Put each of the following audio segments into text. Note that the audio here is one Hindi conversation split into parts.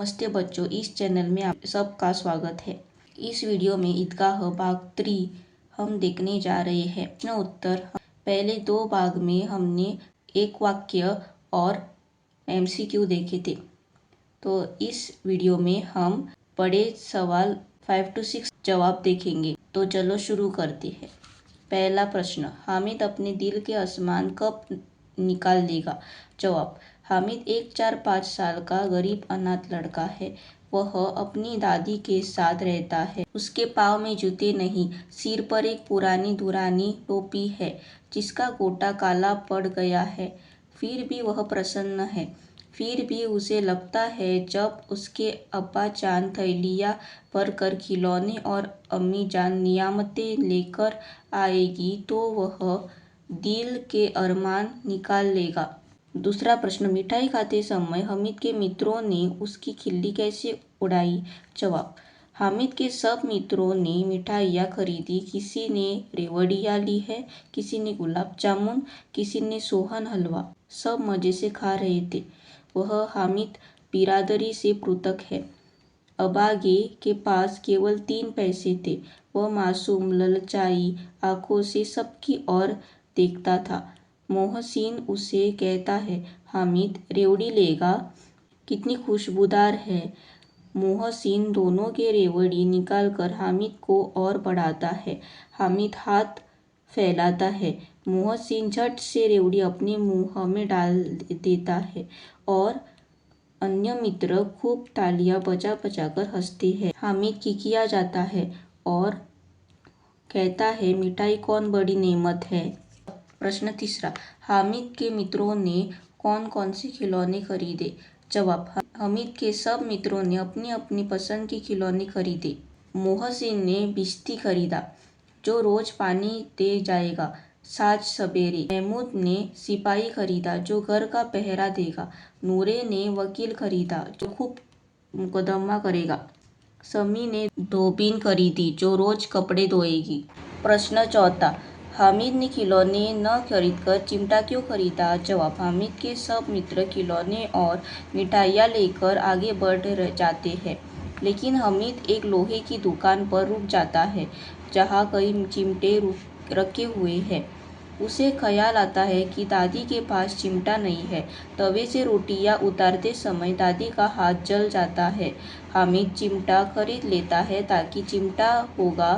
नमस्ते बच्चों, इस चैनल में आप सबका स्वागत है। इस वीडियो में ईदगाह भाग 3 हम देखने जा रहे हैं। प्रश्न उत्तर। पहले 2 भाग में हमने एक वाक्य और MCQ देखे थे, तो इस वीडियो में हम बड़े सवाल 5 to 6 जवाब देखेंगे। तो चलो शुरू करते हैं। पहला प्रश्न, हामिद अपने दिल के आसमान कब निकाल देगा? जवाब, हामिद एक 4-5 साल का गरीब अनाथ लड़का है। वह अपनी दादी के साथ रहता है। उसके पाँव में जूते नहीं, सिर पर एक पुरानी दुरानी टोपी है जिसका गोटा काला पड़ गया है। फिर भी वह प्रसन्न है। फिर भी उसे लगता है जब उसके अब्बा जान थैलियाँ भरकर खिलौने और अम्मी जान नियामतें लेकर आएगी तो वह दिल के अरमान निकाल लेगा। दूसरा प्रश्न, मिठाई खाते समय हामिद के मित्रों ने उसकी खिल्ली कैसे उड़ाई? जवाब, हामिद के सब मित्रों ने मिठाइयाँ खरीदी। किसी ने रेवड़ियाँ ली है, किसी ने गुलाब जामुन, किसी ने सोहन हलवा। सब मज़े से खा रहे थे। वह हामिद बिरादरी से पृथक है। अबागे के पास केवल 3 पैसे थे। वह मासूम ललचाई आंखों से सबकी ओर देखता था। मोहसिन उसे कहता है, हामिद रेवड़ी लेगा? कितनी खुशबूदार है। मोहसिन दोनों के रेवड़ी निकालकर हामिद को और बढ़ाता है। हामिद हाथ फैलाता है। मोहसिन झट से रेवड़ी अपने मुंह में डाल देता है और अन्य मित्र खूब तालियां बजा बजाकर हंसते हैं। हामिद किकिया जाता है और कहता है, मिठाई कौन बड़ी नेमत है। प्रश्न तीसरा, हामिद के मित्रों ने कौन कौन से खिलौने खरीदे? जवाब, हामिद के सब मित्रों ने अपनी अपनी पसंद के खिलौने खरीदे। मोहसिन ने बिस्ती खरीदा जो रोज पानी दे जाएगा साज सवेरे। महमूद ने सिपाही खरीदा जो घर का पहरा देगा। नूरे ने वकील खरीदा जो खूब मुकदमा करेगा। समी ने धोबीन खरीदी जो रोज कपड़े धोएगी। प्रश्न चौथा, हामिद ने खिलौने न खरीदकर चिमटा क्यों खरीदा? जवाब, हामिद के सब मित्र खिलौने और मिठाइयाँ लेकर आगे बढ़ जाते हैं, लेकिन हामिद एक लोहे की दुकान पर रुक जाता है जहाँ कई चिमटे रखे हुए हैं। उसे ख्याल आता है कि दादी के पास चिमटा नहीं है। तवे से रोटियां उतारते समय दादी का हाथ जल जाता है। हामिद चिमटा खरीद लेता है ताकि चिमटा होगा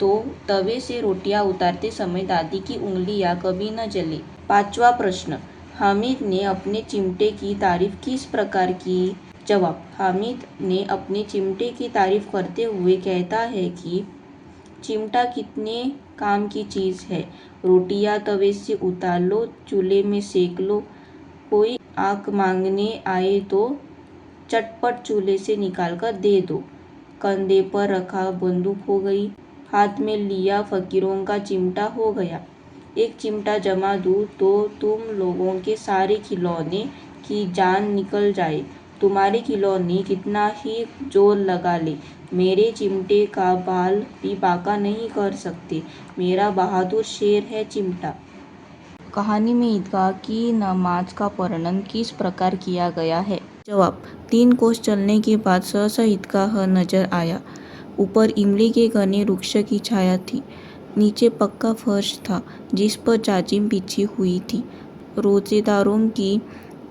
तो तवे से रोटियां उतारते समय दादी की उंगलियां कभी न जले। पांचवा प्रश्न, हामिद ने अपने चिमटे की तारीफ किस प्रकार की? जवाब, हामिद ने अपने चिमटे की तारीफ करते हुए कहता है कि चिमटा कितने काम की चीज़ है। रोटियां तवे से उतार लो, चूल्हे में सेक लो, कोई आग मांगने आए तो चटपट चूल्हे से निकालकर दे दो। कंधे पर रखा बंदूक हो गई, हाथ में लिया फकीरों का चिमटा हो गया। एक चिमटा जमा दूँ तो तुम लोगों के सारे खिलौने की जान निकल जाए। तुम्हारे खिलौने कितना ही जोर लगा ले, मेरे चिमटे का बाल भी बांका नहीं कर सकते। मेरा बहादुर शेर है चिमटा। कहानी में ईदगाह की नमाज का वर्णन किस प्रकार किया गया है? जवाब, 3 कोस चलने के बाद सहसा ईदगाह नजर आया। ऊपर इमली के घने वृक्ष की छाया थी। नीचे पक्का फर्श था जिस पर जाजिम बिछी हुई थी। रोजेदारों की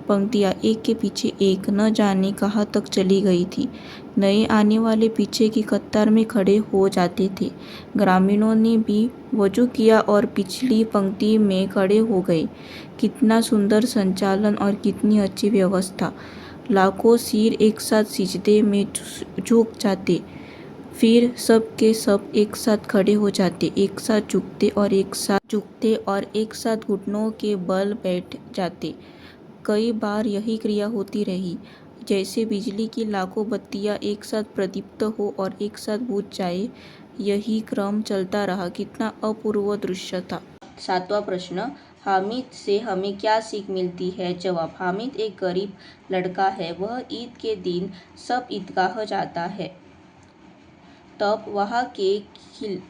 पंक्तियां एक के पीछे एक न जाने कहाँ तक चली गई थी। नए आने वाले पीछे की कतार में खड़े हो जाते थे। ग्रामीणों ने भी वजू किया और पिछली पंक्ति में खड़े हो गए। कितना सुंदर संचालन और कितनी अच्छी व्यवस्था। लाखों सिर एक साथ सिजदे में झुक जाते, फिर सब के सब एक साथ खड़े हो जाते, एक साथ झुकते और एक साथ घुटनों के बल बैठ जाते। कई बार यही क्रिया होती रही, जैसे बिजली की लाखों बत्तियां एक साथ प्रदीप्त हो और एक साथ बुझ जाए। यही क्रम चलता रहा। कितना अपूर्व दृश्य था। 7वां प्रश्न, हामिद से हमें क्या सीख मिलती है? जवाब, हामिद एक गरीब लड़का है। वह ईद के दिन सब ईदगाह जाता है। तब वहाँ के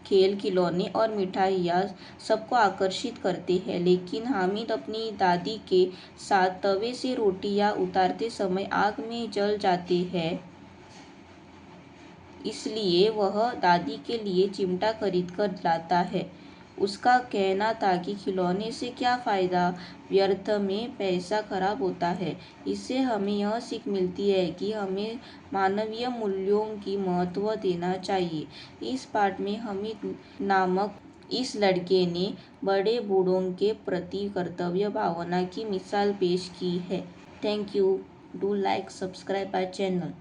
खेल खिलौने और मिठाइयाँ सबको आकर्षित करते हैं। लेकिन हामिद अपनी दादी के साथ तवे से रोटियाँ उतारते समय आग में जल जाते हैं, इसलिए वह दादी के लिए चिमटा खरीद कर लाता है। उसका कहना था कि खिलौने से क्या फ़ायदा, व्यर्थ में पैसा खराब होता है। इससे हमें यह सीख मिलती है कि हमें मानवीय मूल्यों की महत्व देना चाहिए। इस पाठ में हामिद नामक इस लड़के ने बड़े बूढ़ों के प्रति कर्तव्य भावना की मिसाल पेश की है। Thank you. Do like, subscribe our channel.